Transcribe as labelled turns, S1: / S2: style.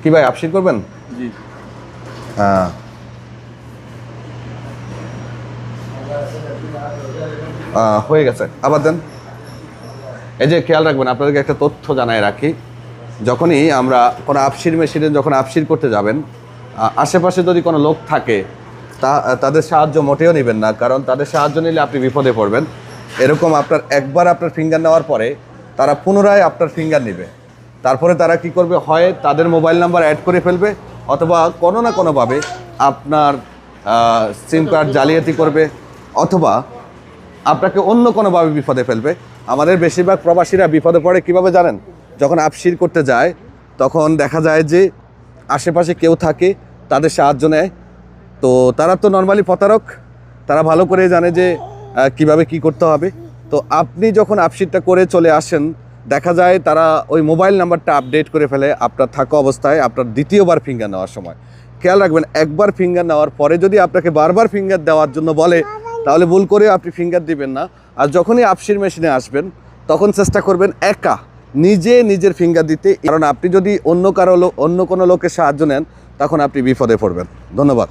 S1: কি ভাই আপশির করবেন?
S2: জি।
S1: হ্যাঁ, হয়ে গেছে, আবার দেন। এই যে খেয়াল রাখবেন, আপনাদেরকে একটা তথ্য জানাই রাখি, যখনই আমরা কোনো আপশির মেশিনে যখন আপশির করতে যাবেন, আশেপাশে যদি কোনো লোক থাকে তাদের সাহায্য মোটেও নেবেন না, কারণ তাদের সাহায্য নিলে আপনি বিপদে পড়বেন। এরকম আপনার একবার আপনার ফিঙ্গার নেওয়ার পরে তারা পুনরায় আপনার ফিঙ্গার নেবে, তারপরে তারা কি করবে, হয় তাদের মোবাইল নাম্বার অ্যাড করে ফেলবে, অথবা কোনো না কোনোভাবে আপনার সিম কার্ড জালিয়াতি করবে, অথবা আপনাকে অন্য কোনোভাবে বিপদে ফেলবে। আমাদের বেশিরভাগ প্রবাসীরা বিপদে পড়ে কীভাবে জানেন? যখন আপশির করতে যায় তখন দেখা যায় যে আশেপাশে কেউ থাকে, তাদের সাহায্য নেয়। তো তারা তো নর্মালি প্রতারক, তারা ভালো করে জানে যে কিভাবে কি করতে হবে। তো আপনি যখন আপশিরটা করে চলে আসেন, দেখা যায় তারা ওই মোবাইল নাম্বারটা আপডেট করে ফেলে আপনার থাকা অবস্থায় আপনার দ্বিতীয়বার ফিঙ্গার নেওয়ার সময়। খেয়াল রাখবেন, একবার ফিঙ্গার নেওয়ার পরে যদি আপনাকে বারবার ফিঙ্গার দেওয়ার জন্য বলে, তাহলে ভুল করে আপনি ফিঙ্গার দিবেন না। আর যখনই আপশির মেশিনে আসবেন তখন চেষ্টা করবেন একা নিজের ফিঙ্গার দিতে, কারণ আপনি যদি অন্য কোনো লোকের সাহায্য নেন তখন আপনি বিপদে পড়বেন। ধন্যবাদ।